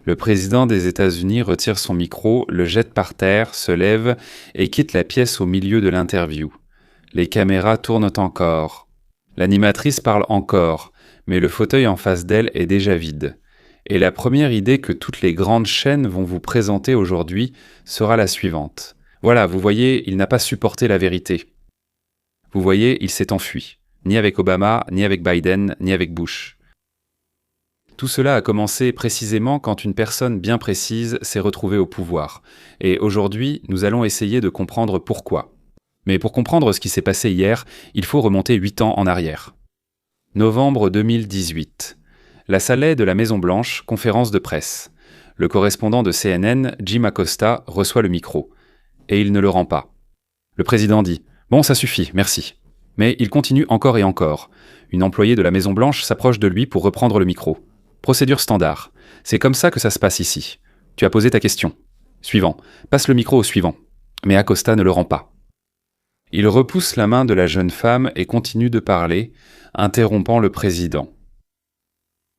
Le président des États-Unis retire son micro, le jette par terre, se lève et quitte la pièce au milieu de l'interview. Les caméras tournent encore. L'animatrice parle encore, mais le fauteuil en face d'elle est déjà vide. Et la première idée que toutes les grandes chaînes vont vous présenter aujourd'hui sera la suivante. Voilà, vous voyez, il n'a pas supporté la vérité. Vous voyez, il s'est enfui. Ni avec Obama, ni avec Biden, ni avec Bush. Tout cela a commencé précisément quand une personne bien précise s'est retrouvée au pouvoir. Et aujourd'hui, nous allons essayer de comprendre pourquoi. Mais pour comprendre ce qui s'est passé hier, il faut remonter 8 ans en arrière. Novembre 2018. La salle de la Maison-Blanche, conférence de presse. Le correspondant de CNN, Jim Acosta, reçoit le micro. Et il ne le rend pas. Le président dit « Bon, ça suffit, merci ». Mais il continue encore et encore. Une employée de la Maison-Blanche s'approche de lui pour reprendre le micro. Procédure standard. C'est comme ça que ça se passe ici. Tu as posé ta question. Suivant. Passe le micro au suivant. Mais Acosta ne le rend pas. Il repousse la main de la jeune femme et continue de parler, interrompant le président.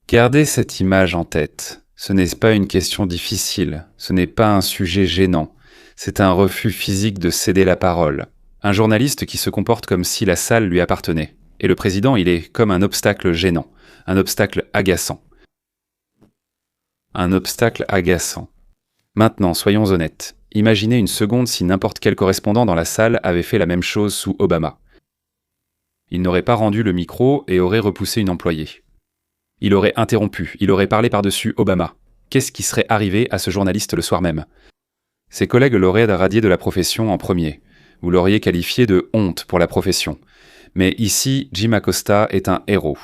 Gardez cette image en tête. Ce n'est pas une question difficile. Ce n'est pas un sujet gênant. C'est un refus physique de céder la parole. Un journaliste qui se comporte comme si la salle lui appartenait. Et le président, il est comme un obstacle gênant. Un obstacle agaçant. Un obstacle agaçant. Maintenant, soyons honnêtes. Imaginez une seconde si n'importe quel correspondant dans la salle avait fait la même chose sous Obama. Il n'aurait pas rendu le micro et aurait repoussé une employée. Il aurait interrompu, il aurait parlé par-dessus Obama. Qu'est-ce qui serait arrivé à ce journaliste le soir même? Ses collègues l'auraient radié de la profession en premier. Vous l'auriez qualifié de honte pour la profession. Mais ici, Jim Acosta est un héros.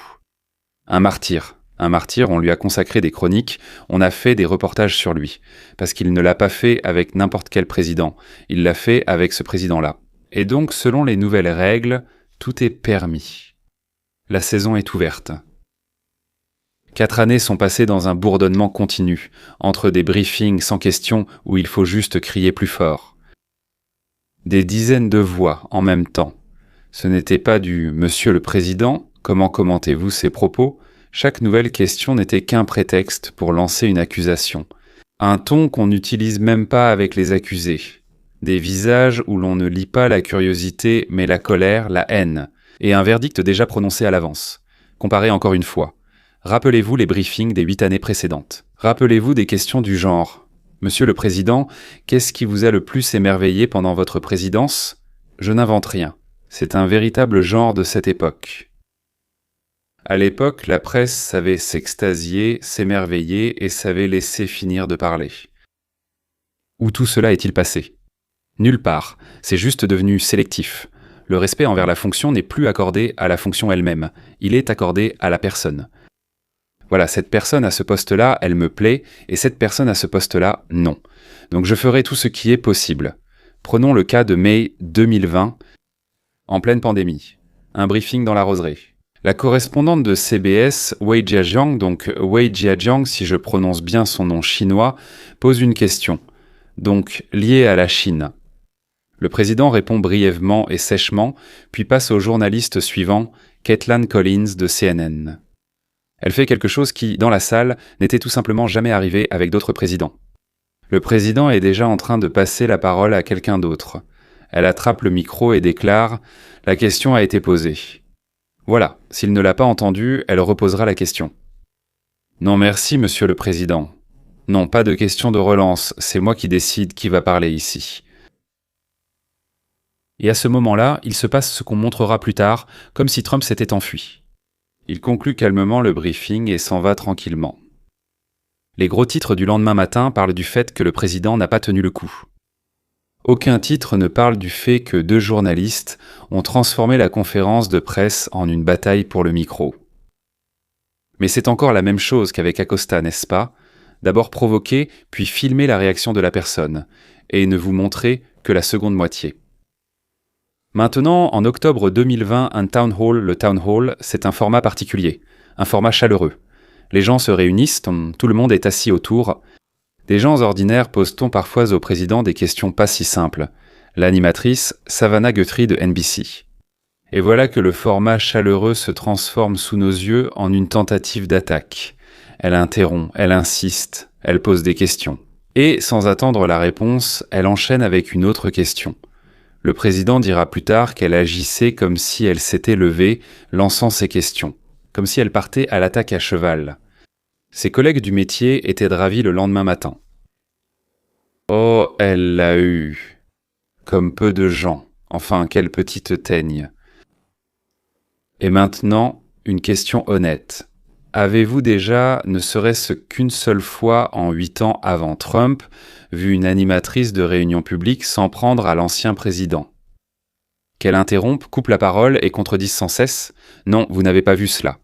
Un martyr. Un martyr, on lui a consacré des chroniques, on a fait des reportages sur lui. Parce qu'il ne l'a pas fait avec n'importe quel président. Il l'a fait avec ce président-là. Et donc, selon les nouvelles règles, tout est permis. La saison est ouverte. 4 années sont passées dans un bourdonnement continu, entre des briefings sans question où il faut juste crier plus fort. Des dizaines de voix en même temps. Ce n'était pas du « Monsieur le Président, comment commentez-vous ces propos ?» Chaque nouvelle question n'était qu'un prétexte pour lancer une accusation. Un ton qu'on n'utilise même pas avec les accusés. Des visages où l'on ne lit pas la curiosité mais la colère, la haine. Et un verdict déjà prononcé à l'avance. Comparez encore une fois. Rappelez-vous les briefings des 8 années précédentes. Rappelez-vous des questions du genre « Monsieur le Président, qu'est-ce qui vous a le plus émerveillé pendant votre présidence ?» Je n'invente rien. C'est un véritable genre de cette époque. À l'époque, la presse savait s'extasier, s'émerveiller et savait laisser finir de parler. Où tout cela est-il passé? Nulle part. C'est juste devenu sélectif. Le respect envers la fonction n'est plus accordé à la fonction elle-même. Il est accordé à la personne. Voilà, cette personne à ce poste-là, elle me plaît, et cette personne à ce poste-là, non. Donc je ferai tout ce qui est possible. Prenons le cas de mai 2020, en pleine pandémie. Un briefing dans la roseraie. La correspondante de CBS, Wei Jiajiang, donc Wei Jiajiang, si je prononce bien son nom chinois, pose une question, donc liée à la Chine. Le président répond brièvement et sèchement, puis passe au journaliste suivant, Kaitlan Collins de CNN. Elle fait quelque chose qui, dans la salle, n'était tout simplement jamais arrivé avec d'autres présidents. Le président est déjà en train de passer la parole à quelqu'un d'autre. Elle attrape le micro et déclare « La question a été posée ». Voilà, s'il ne l'a pas entendu, elle reposera la question. « Non merci, monsieur le président. Non, pas de question de relance, c'est moi qui décide qui va parler ici. » Et à ce moment-là, il se passe ce qu'on montrera plus tard, comme si Trump s'était enfui. Il conclut calmement le briefing et s'en va tranquillement. Les gros titres du lendemain matin parlent du fait que le président n'a pas tenu le coup. Aucun titre ne parle du fait que 2 journalistes ont transformé la conférence de presse en une bataille pour le micro. Mais c'est encore la même chose qu'avec Acosta, n'est-ce pas? D'abord provoquer, puis filmer la réaction de la personne, et ne vous montrer que la seconde moitié. Maintenant, en octobre 2020, le town hall, c'est un format particulier, un format chaleureux. Les gens se réunissent, tout le monde est assis autour. Des gens ordinaires pose-t-on parfois au président des questions pas si simples. L'animatrice, Savannah Guthrie de NBC. Et voilà que le format chaleureux se transforme sous nos yeux en une tentative d'attaque. Elle interrompt, elle insiste. Elle pose des questions. Et, sans attendre la réponse, elle enchaîne avec une autre question. Le président dira plus tard qu'elle agissait comme si elle s'était levée, lançant ses questions, comme si elle partait à l'attaque à cheval. Ses collègues du métier étaient ravis le lendemain matin. Oh, elle l'a eu. Comme peu de gens. Enfin, quelle petite teigne. Et maintenant, une question honnête. Avez-vous déjà, ne serait-ce qu'une seule fois en 8 ans avant Trump, vu une animatrice de réunion publique s'en prendre à l'ancien président? Qu'elle interrompe, coupe la parole et contredise sans cesse? Non, vous n'avez pas vu cela.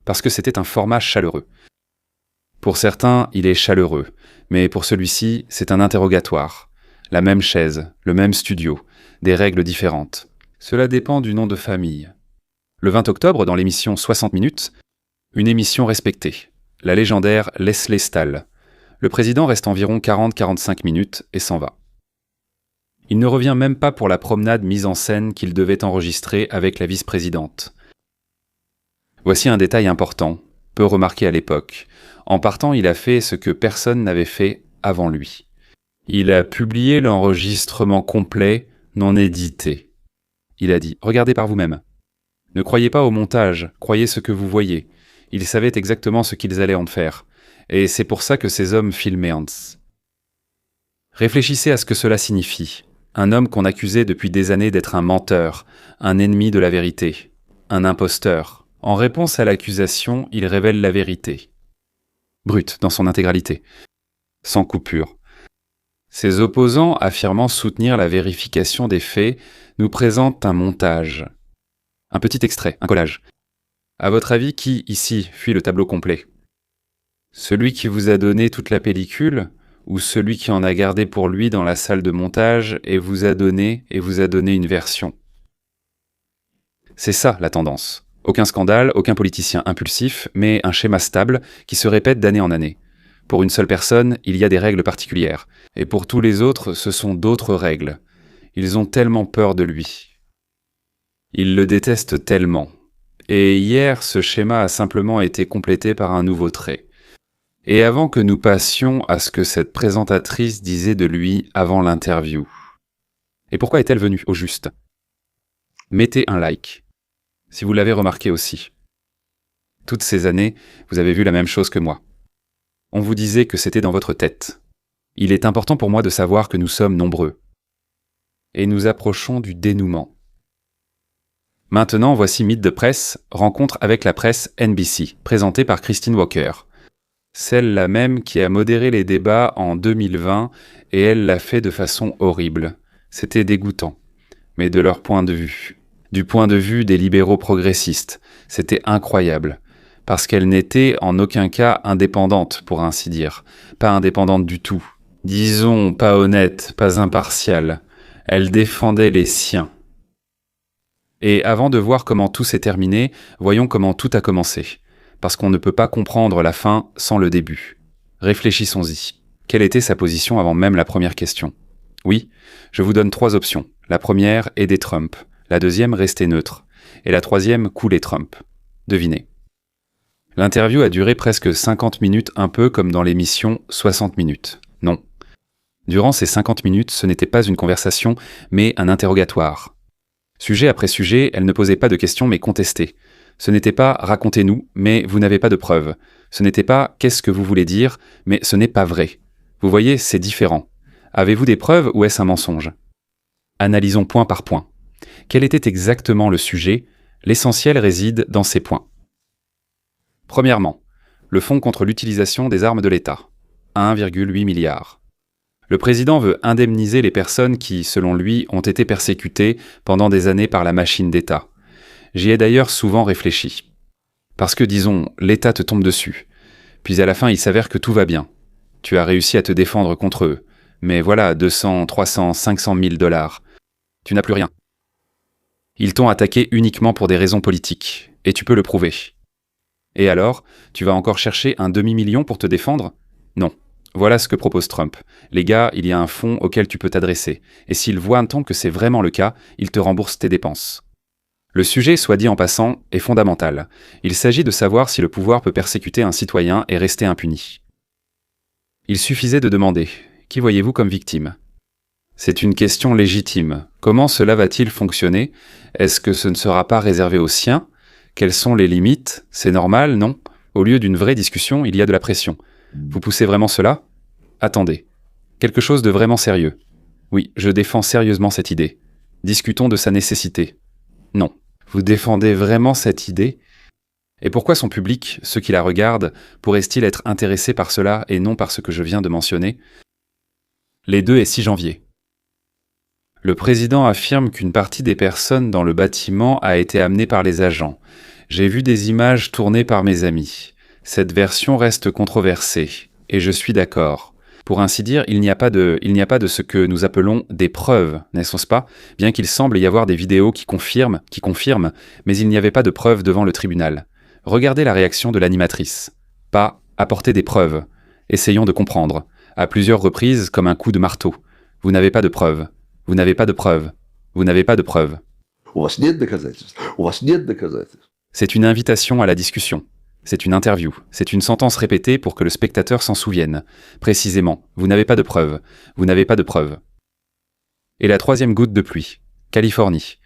Parce que c'était un format chaleureux. Pour certains, il est chaleureux, mais pour celui-ci, c'est un interrogatoire. La même chaise, le même studio, des règles différentes. Cela dépend du nom de famille. Le 20 octobre, dans l'émission 60 minutes, une émission respectée, la légendaire Lesley Stahl. Le président reste environ 40-45 minutes et s'en va. Il ne revient même pas pour la promenade mise en scène qu'il devait enregistrer avec la vice-présidente. Voici un détail important, peu remarqué à l'époque. En partant, il a fait ce que personne n'avait fait avant lui. Il a publié l'enregistrement complet, non édité. Il a dit « Regardez par vous-même. Ne croyez pas au montage, croyez ce que vous voyez. » Ils savaient exactement ce qu'ils allaient en faire. Et c'est pour ça que ces hommes filmaient Hans. Réfléchissez à ce que cela signifie. Un homme qu'on accusait depuis des années d'être un menteur, un ennemi de la vérité, un imposteur. En réponse à l'accusation, il révèle la vérité. Brute, dans son intégralité. Sans coupure. Ses opposants, affirmant soutenir la vérification des faits, nous présentent un montage. Un petit extrait, un collage. À votre avis, qui, ici, fuit le tableau complet? Celui qui vous a donné toute la pellicule, ou celui qui en a gardé pour lui dans la salle de montage et vous a donné une version? C'est ça, la tendance. Aucun scandale, aucun politicien impulsif, mais un schéma stable qui se répète d'année en année. Pour une seule personne, il y a des règles particulières, et pour tous les autres, ce sont d'autres règles. Ils ont tellement peur de lui. Ils le détestent tellement. Et hier, ce schéma a simplement été complété par un nouveau trait. Et avant que nous passions à ce que cette présentatrice disait de lui avant l'interview. Et pourquoi est-elle venue, au juste? Mettez un like, si vous l'avez remarqué aussi. Toutes ces années, vous avez vu la même chose que moi. On vous disait que c'était dans votre tête. Il est important pour moi de savoir que nous sommes nombreux. Et nous approchons du dénouement. Maintenant, voici Mythe de presse, rencontre avec la presse NBC, présentée par Christine Walker. Celle-là même qui a modéré les débats en 2020, et elle l'a fait de façon horrible. C'était dégoûtant. Mais de leur point de vue. Du point de vue des libéraux progressistes, c'était incroyable. Parce qu'elle n'était en aucun cas indépendante, pour ainsi dire. Pas indépendante du tout. Disons, pas honnête, pas impartiale. Elle défendait les siens. Et avant de voir comment tout s'est terminé, voyons comment tout a commencé. Parce qu'on ne peut pas comprendre la fin sans le début. Réfléchissons-y. Quelle était sa position avant même la première question? Oui, je vous donne 3 options. La première, aider Trump. La deuxième, rester neutre. Et la troisième, couler Trump. Devinez. L'interview a duré presque 50 minutes, un peu comme dans l'émission 60 minutes. Non. Durant ces 50 minutes, ce n'était pas une conversation, mais un interrogatoire. Sujet après sujet, elle ne posait pas de questions mais contestait. Ce n'était pas « racontez-nous », mais « vous n'avez pas de preuves ». Ce n'était pas « qu'est-ce que vous voulez dire », mais « ce n'est pas vrai ». Vous voyez, c'est différent. Avez-vous des preuves ou est-ce un mensonge? Analysons point par point. Quel était exactement le sujet? L'essentiel réside dans ces points. Premièrement, le fonds contre l'utilisation des armes de l'État. 1,8 milliard. Le président veut indemniser les personnes qui, selon lui, ont été persécutées pendant des années par la machine d'État. J'y ai d'ailleurs souvent réfléchi. Parce que, disons, l'État te tombe dessus. Puis à la fin, il s'avère que tout va bien. Tu as réussi à te défendre contre eux. Mais voilà, 200, 300, 500 000 $. Tu n'as plus rien. Ils t'ont attaqué uniquement pour des raisons politiques. Et tu peux le prouver. Et alors, tu vas encore chercher un demi-million pour te défendre? Non. Voilà ce que propose Trump. Les gars, il y a un fonds auquel tu peux t'adresser. Et s'il voit un temps que c'est vraiment le cas, il te rembourse tes dépenses. Le sujet, soit dit en passant, est fondamental. Il s'agit de savoir si le pouvoir peut persécuter un citoyen et rester impuni. Il suffisait de demander « Qui voyez-vous comme victime ?» C'est une question légitime. Comment cela va-t-il fonctionner? Est-ce que ce ne sera pas réservé aux siens? Quelles sont les limites? C'est normal, non? Au lieu d'une vraie discussion, il y a de la pression. Vous poussez vraiment cela? Attendez. Quelque chose de vraiment sérieux. Oui, je défends sérieusement cette idée. Discutons de sa nécessité. Non. Vous défendez vraiment cette idée? Et pourquoi son public, ceux qui la regardent, pourraient-ils être intéressés par cela et non par ce que je viens de mentionner? Les 2 et 6 janvier. Le président affirme qu'une partie des personnes dans le bâtiment a été amenée par les agents. J'ai vu des images tournées par mes amis. Cette version reste controversée, et je suis d'accord. Pour ainsi dire, il n'y a pas de ce que nous appelons des preuves, n'est-ce pas? Bien qu'il semble y avoir des vidéos qui confirment, mais il n'y avait pas de preuves devant le tribunal. Regardez la réaction de l'animatrice. Pas « apporter des preuves ». Essayons de comprendre. À plusieurs reprises, comme un coup de marteau. Vous n'avez pas de preuves. Vous n'avez pas de preuves. Vous n'avez pas de preuves. C'est une invitation à la discussion. C'est une interview. C'est une sentence répétée pour que le spectateur s'en souvienne. Précisément, vous n'avez pas de preuves. Vous n'avez pas de preuves. Et la 3e goutte de pluie. Californie.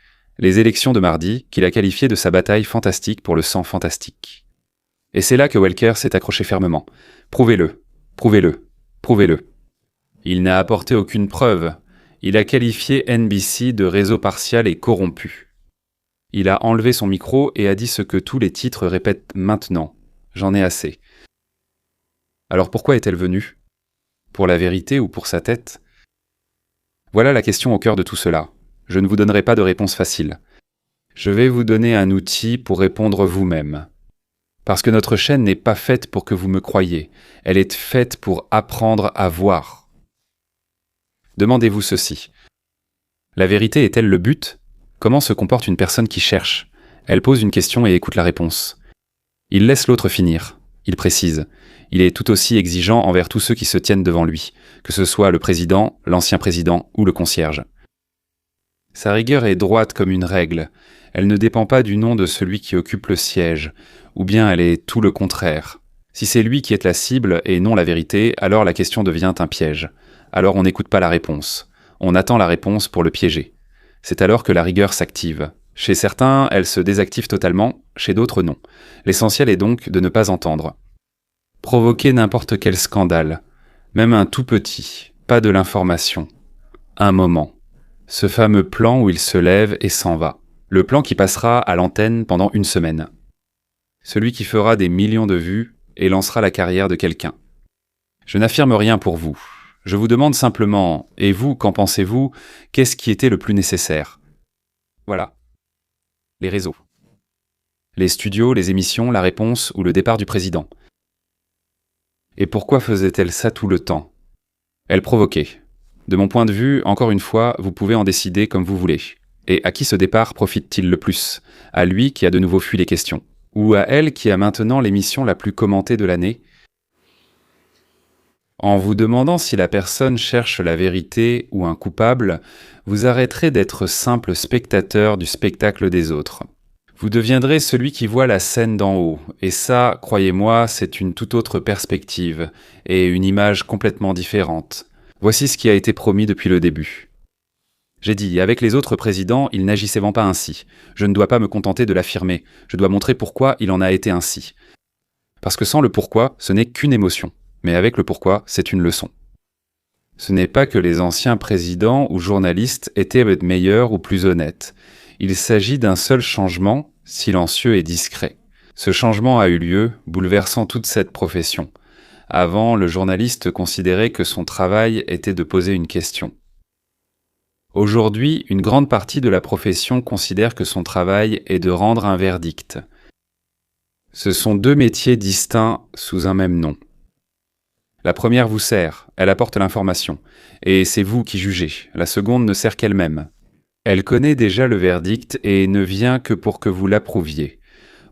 Les élections de mardi, qu'il a qualifiées de sa bataille fantastique pour le sang fantastique. Et c'est là que Welker s'est accroché fermement. Prouvez-le. Prouvez-le. Prouvez-le. Il n'a apporté aucune preuve. Il a qualifié NBC de réseau partial et corrompu. Il a enlevé son micro et a dit ce que tous les titres répètent maintenant. J'en ai assez. Alors pourquoi est-elle venue? Pour la vérité ou pour sa tête? Voilà la question au cœur de tout cela. Je ne vous donnerai pas de réponse facile. Je vais vous donner un outil pour répondre vous-même. Parce que notre chaîne n'est pas faite pour que vous me croyiez. Elle est faite pour apprendre à voir. Demandez-vous ceci. La vérité est-elle le but? Comment se comporte une personne qui cherche? Elle pose une question et écoute la réponse. Il laisse l'autre finir. Il précise. Il est tout aussi exigeant envers tous ceux qui se tiennent devant lui, que ce soit le président, l'ancien président ou le concierge. Sa rigueur est droite comme une règle. Elle ne dépend pas du nom de celui qui occupe le siège, ou bien elle est tout le contraire. Si c'est lui qui est la cible et non la vérité, alors la question devient un piège. Alors on n'écoute pas la réponse. On attend la réponse pour le piéger. C'est alors que la rigueur s'active. Chez certains, elle se désactive totalement, chez d'autres non. L'essentiel est donc de ne pas entendre. Provoquer n'importe quel scandale, même un tout petit, pas de l'information. Un moment. Ce fameux plan où il se lève et s'en va. Le plan qui passera à l'antenne pendant 1 semaine. Celui qui fera des millions de vues et lancera la carrière de quelqu'un. Je n'affirme rien pour vous. Je vous demande simplement, et vous, qu'en pensez-vous? Qu'est-ce qui était le plus nécessaire? Voilà. Les réseaux. Les studios, les émissions, la réponse ou le départ du président. Et pourquoi faisait-elle ça tout le temps? Elle provoquait. De mon point de vue, encore une fois, vous pouvez en décider comme vous voulez. Et à qui ce départ profite-t-il le plus? À lui qui a de nouveau fui les questions? Ou à elle qui a maintenant l'émission la plus commentée de l'année? En vous demandant si la personne cherche la vérité ou un coupable, vous arrêterez d'être simple spectateur du spectacle des autres. Vous deviendrez celui qui voit la scène d'en haut, et ça, croyez-moi, c'est une toute autre perspective, et une image complètement différente. Voici ce qui a été promis depuis le début. J'ai dit, avec les autres présidents, il n'agissait pas ainsi. Je ne dois pas me contenter de l'affirmer, je dois montrer pourquoi il en a été ainsi. Parce que sans le pourquoi, ce n'est qu'une émotion. Mais avec le pourquoi, c'est une leçon. Ce n'est pas que les anciens présidents ou journalistes étaient meilleurs ou plus honnêtes. Il s'agit d'un seul changement, silencieux et discret. Ce changement a eu lieu, bouleversant toute cette profession. Avant, le journaliste considérait que son travail était de poser une question. Aujourd'hui, une grande partie de la profession considère que son travail est de rendre un verdict. Ce sont 2 métiers distincts sous un même nom. La première vous sert, elle apporte l'information, et c'est vous qui jugez. La seconde ne sert qu'elle-même. Elle connaît déjà le verdict et ne vient que pour que vous l'approuviez.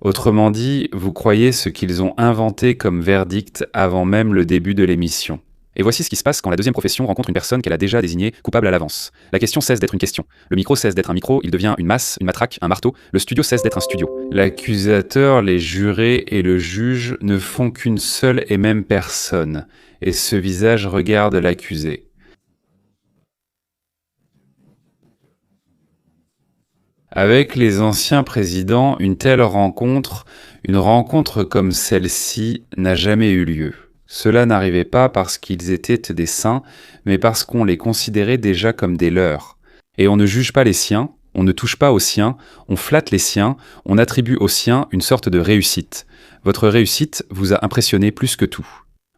Autrement dit, vous croyez ce qu'ils ont inventé comme verdict avant même le début de l'émission. Et voici ce qui se passe quand la deuxième profession rencontre une personne qu'elle a déjà désignée coupable à l'avance. La question cesse d'être une question. Le micro cesse d'être un micro, il devient une masse, une matraque, un marteau. Le studio cesse d'être un studio. L'accusateur, les jurés et le juge ne font qu'une seule et même personne. et ce visage regarde l'accusé. Avec les anciens présidents, une rencontre comme celle-ci n'a jamais eu lieu. Cela n'arrivait pas parce qu'ils étaient des saints, mais parce qu'on les considérait déjà comme des leurs. Et on ne juge pas les siens, on ne touche pas aux siens, on flatte les siens, on attribue aux siens une sorte de réussite. Votre réussite vous a impressionné plus que tout.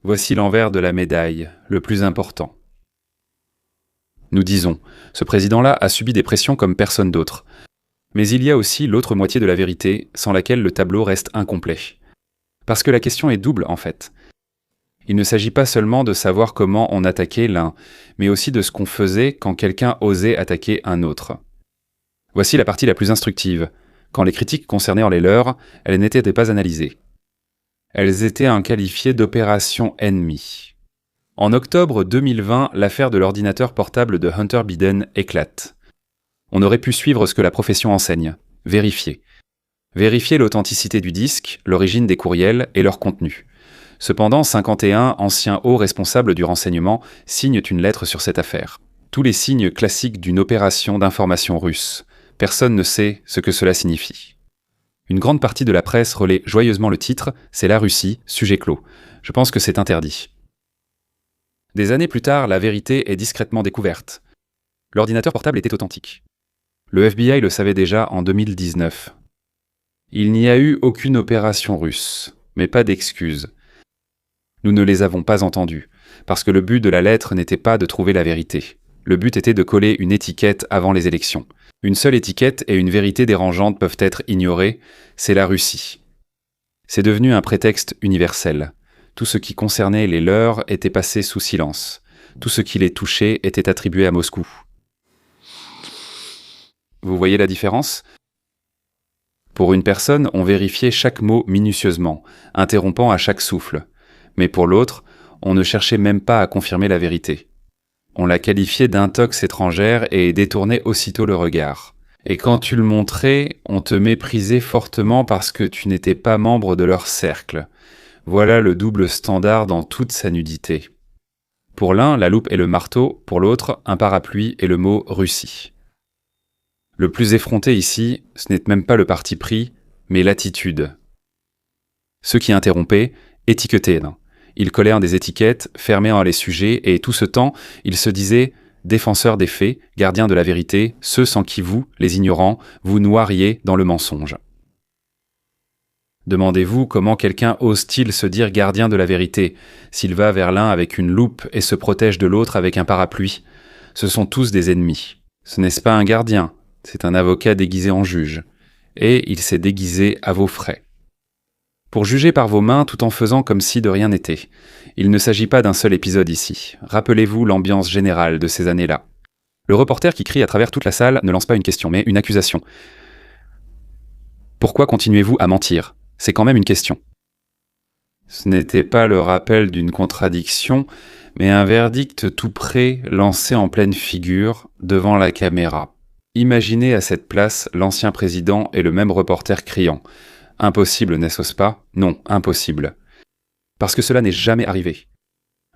Voici l'envers de la médaille, le plus important. Nous disons, ce président-là a subi des pressions comme personne d'autre. Mais il y a aussi l'autre moitié de la vérité, sans laquelle le tableau reste incomplet. Parce que la question est double, en fait. Il ne s'agit pas seulement de savoir comment on attaquait l'un, mais aussi de ce qu'on faisait quand quelqu'un osait attaquer un autre. Voici la partie la plus instructive. Quand les critiques concernaient les leurs, elles n'étaient pas analysées. Elles étaient qualifiées d'opérations ennemies. En octobre 2020, l'affaire de l'ordinateur portable de Hunter Biden éclate. On aurait pu suivre ce que la profession enseigne, vérifier. Vérifier l'authenticité du disque, l'origine des courriels et leur contenu. Cependant, 51 anciens hauts responsables du renseignement signent une lettre sur cette affaire. Tous les signes classiques d'une opération d'information russe. Personne ne sait ce que cela signifie. Une grande partie de la presse relaie joyeusement le titre « C'est la Russie, sujet clos ». Je pense que c'est interdit. Des années plus tard, la vérité est discrètement découverte. L'ordinateur portable était authentique. Le FBI le savait déjà en 2019. Il n'y a eu aucune opération russe, mais pas d'excuses. Nous ne les avons pas entendues, parce que le but de la lettre n'était pas de trouver la vérité. Le but était de coller une étiquette avant les élections. Une seule étiquette et une vérité dérangeante peuvent être ignorées, c'est la Russie. C'est devenu un prétexte universel. Tout ce qui concernait les leurs était passé sous silence. Tout ce qui les touchait était attribué à Moscou. Vous voyez la différence ? Pour une personne, on vérifiait chaque mot minutieusement, interrompant à chaque souffle. Mais pour l'autre, on ne cherchait même pas à confirmer la vérité. On la qualifiait d'intox étrangère et détournait aussitôt le regard. Et quand tu le montrais, on te méprisait fortement parce que tu n'étais pas membre de leur cercle. Voilà le double standard dans toute sa nudité. Pour l'un, la loupe et le marteau, pour l'autre, un parapluie et le mot Russie. Le plus effronté ici, ce n'est même pas le parti pris, mais l'attitude. Ceux qui interrompaient, étiquetaient. Ils collèrent des étiquettes, fermèrent les sujets, et tout ce temps, ils se disaient « défenseurs des faits, gardiens de la vérité, ceux sans qui vous, les ignorants, vous noiriez dans le mensonge ». Demandez-vous comment quelqu'un ose-t-il se dire gardien de la vérité, s'il va vers l'un avec une loupe et se protège de l'autre avec un parapluie. Ce sont tous des ennemis. Ce n'est pas un gardien, c'est un avocat déguisé en juge. Et il s'est déguisé à vos frais. Pour juger par vos mains tout en faisant comme si de rien n'était. Il ne s'agit pas d'un seul épisode ici. Rappelez-vous l'ambiance générale de ces années-là. Le reporter qui crie à travers toute la salle ne lance pas une question, mais une accusation. Pourquoi continuez-vous à mentir ? C'est quand même une question. Ce n'était pas le rappel d'une contradiction, mais un verdict tout prêt lancé en pleine figure devant la caméra. Imaginez à cette place l'ancien président et le même reporter criant « Impossible, n'est-ce pas ? Non, impossible. » Parce que cela n'est jamais arrivé.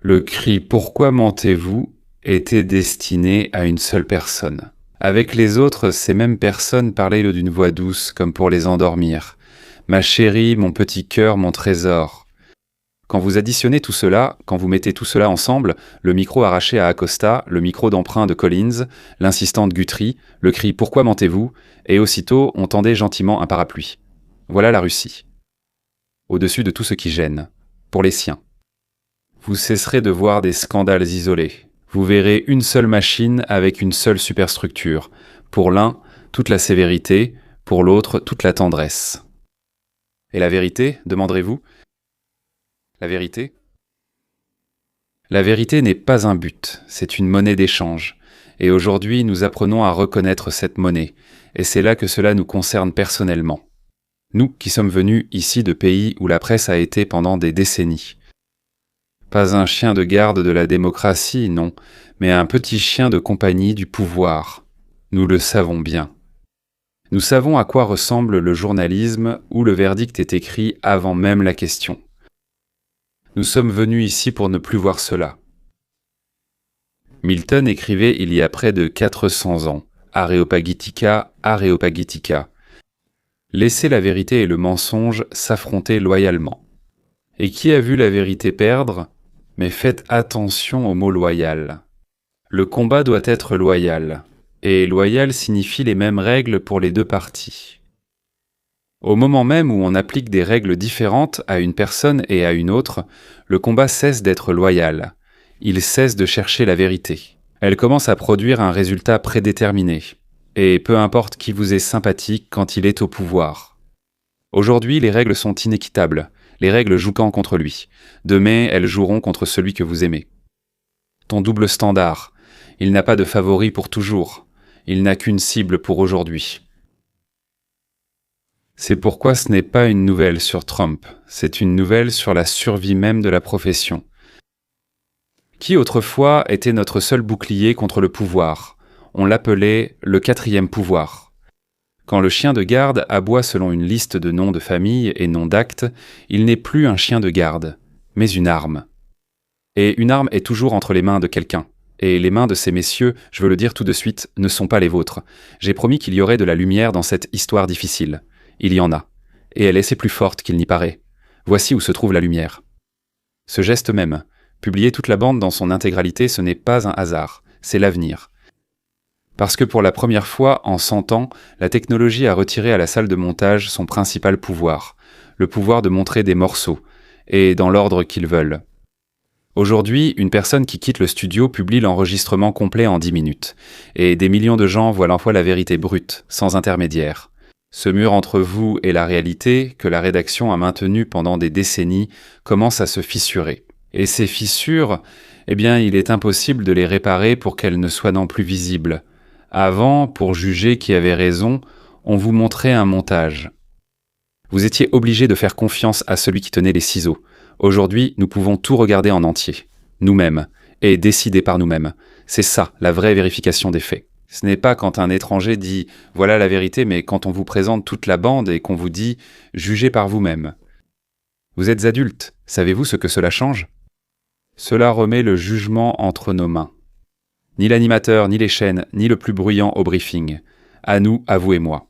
Le cri « Pourquoi mentez-vous » était destiné à une seule personne. Avec les autres, ces mêmes personnes parlaient d'une voix douce, comme pour les endormir. « Ma chérie, mon petit cœur, mon trésor. » Quand vous additionnez tout cela, quand vous mettez tout cela ensemble, le micro arraché à Acosta, le micro d'emprunt de Collins, l'insistant de Guthrie, le cri « Pourquoi mentez-vous » et aussitôt on tendait gentiment un parapluie. Voilà la Russie. Au-dessus de tout ce qui gêne. Pour les siens. Vous cesserez de voir des scandales isolés. Vous verrez une seule machine avec une seule superstructure. Pour l'un, toute la sévérité, pour l'autre, toute la tendresse. Et la vérité, demanderez-vous ? La vérité ? La vérité n'est pas un but, c'est une monnaie d'échange. Et aujourd'hui, nous apprenons à reconnaître cette monnaie. Et c'est là que cela nous concerne personnellement. Nous qui sommes venus ici de pays où la presse a été pendant des décennies. Pas un chien de garde de la démocratie, non, mais un petit chien de compagnie du pouvoir. Nous le savons bien. Nous savons à quoi ressemble le journalisme où le verdict est écrit avant même la question. Nous sommes venus ici pour ne plus voir cela. Milton écrivait il y a près de 400 ans, Areopagitica, Areopagitica. Laissez la vérité et le mensonge s'affronter loyalement. Et qui a vu la vérité perdre? Mais faites attention au mot loyal. Le combat doit être loyal, et loyal signifie les mêmes règles pour les deux parties. Au moment même où on applique des règles différentes à une personne et à une autre, le combat cesse d'être loyal. Il cesse de chercher la vérité. Elle commence à produire un résultat prédéterminé. Et peu importe qui vous est sympathique quand il est au pouvoir. Aujourd'hui, les règles sont inéquitables. Les règles jouent camp contre lui. Demain, elles joueront contre celui que vous aimez. Ton double standard. Il n'a pas de favori pour toujours. Il n'a qu'une cible pour aujourd'hui. C'est pourquoi ce n'est pas une nouvelle sur Trump. C'est une nouvelle sur la survie même de la profession. Qui autrefois était notre seul bouclier contre le pouvoir? On l'appelait le quatrième pouvoir. Quand le chien de garde aboie selon une liste de noms de famille et noms d'actes, il n'est plus un chien de garde, mais une arme. Et une arme est toujours entre les mains de quelqu'un. Et les mains de ces messieurs, je veux le dire tout de suite, ne sont pas les vôtres. J'ai promis qu'il y aurait de la lumière dans cette histoire difficile. Il y en a. Et elle est plus forte qu'il n'y paraît. Voici où se trouve la lumière. Ce geste même, publier toute la bande dans son intégralité, ce n'est pas un hasard, c'est l'avenir. Parce que pour la première fois en 100 ans, la technologie a retiré à la salle de montage son principal pouvoir, le pouvoir de montrer des morceaux, et dans l'ordre qu'ils veulent. Aujourd'hui, une personne qui quitte le studio publie l'enregistrement complet en 10 minutes, et des millions de gens voient l'enfoi la vérité brute, sans intermédiaire. Ce mur entre vous et la réalité, que la rédaction a maintenu pendant des décennies, commence à se fissurer. Et ces fissures, il est impossible de les réparer pour qu'elles ne soient non plus visibles. Avant, pour juger qui avait raison, on vous montrait un montage. Vous étiez obligé de faire confiance à celui qui tenait les ciseaux. Aujourd'hui, nous pouvons tout regarder en entier, nous-mêmes, et décider par nous-mêmes. C'est ça, la vraie vérification des faits. Ce n'est pas quand un étranger dit « voilà la vérité », mais quand on vous présente toute la bande et qu'on vous dit « jugez par vous-même ». Vous êtes adulte, savez-vous ce que cela change? Cela remet le jugement entre nos mains. Ni l'animateur, ni les chaînes, ni le plus bruyant au briefing. À nous, à vous et moi.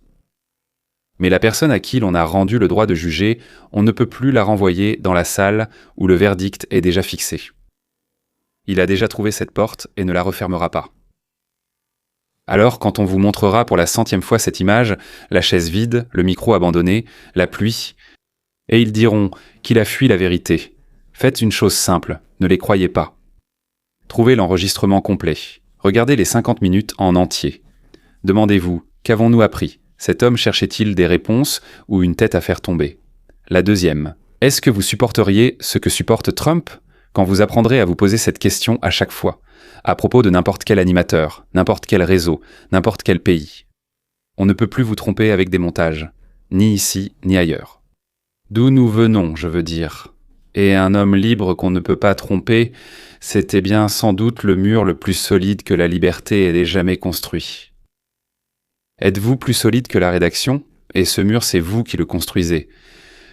Mais la personne à qui l'on a rendu le droit de juger, on ne peut plus la renvoyer dans la salle où le verdict est déjà fixé. Il a déjà trouvé cette porte et ne la refermera pas. Alors, quand on vous montrera pour la 100e fois cette image, la chaise vide, le micro abandonné, la pluie, et ils diront qu'il a fui la vérité. Faites une chose simple, ne les croyez pas. Trouvez l'enregistrement complet. Regardez les 50 minutes en entier. Demandez-vous, qu'avons-nous appris? Cet homme cherchait-il des réponses ou une tête à faire tomber? La deuxième, est-ce que vous supporteriez ce que supporte Trump quand vous apprendrez à vous poser cette question à chaque fois, à propos de n'importe quel animateur, n'importe quel réseau, n'importe quel pays? On ne peut plus vous tromper avec des montages, ni ici, ni ailleurs. D'où nous venons, je veux dire. Et un homme libre qu'on ne peut pas tromper, c'était bien sans doute le mur le plus solide que la liberté ait jamais construit. Êtes-vous plus solide que la rédaction? Et ce mur, c'est vous qui le construisez.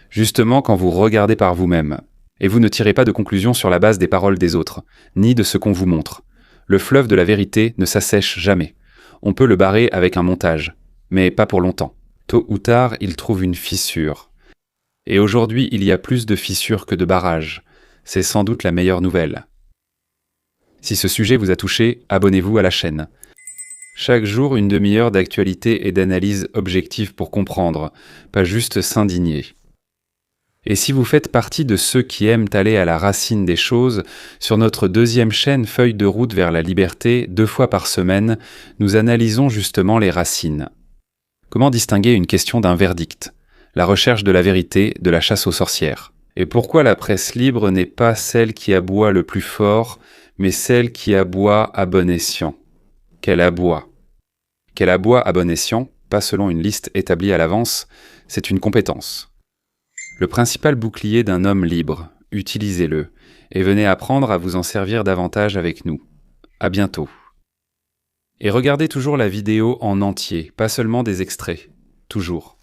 Justement quand vous regardez par vous-même. Et vous ne tirez pas de conclusion sur la base des paroles des autres, ni de ce qu'on vous montre. Le fleuve de la vérité ne s'assèche jamais. On peut le barrer avec un montage, mais pas pour longtemps. Tôt ou tard, il trouve une fissure. Et aujourd'hui, il y a plus de fissures que de barrages. C'est sans doute la meilleure nouvelle. Si ce sujet vous a touché, abonnez-vous à la chaîne. Chaque jour, une demi-heure d'actualité et d'analyse objective pour comprendre, pas juste s'indigner. Et si vous faites partie de ceux qui aiment aller à la racine des choses, sur notre deuxième chaîne Feuille de route vers la liberté, 2 fois par semaine, nous analysons justement les racines. Comment distinguer une question d'un verdict? La recherche de la vérité, de la chasse aux sorcières. Et pourquoi la presse libre n'est pas celle qui aboie le plus fort, mais celle qui aboie à bon escient? Qu'elle aboie. Qu'elle aboie à bon escient, pas selon une liste établie à l'avance, c'est une compétence. Le principal bouclier d'un homme libre, utilisez-le, et venez apprendre à vous en servir davantage avec nous. À bientôt. Et regardez toujours la vidéo en entier, pas seulement des extraits. Toujours.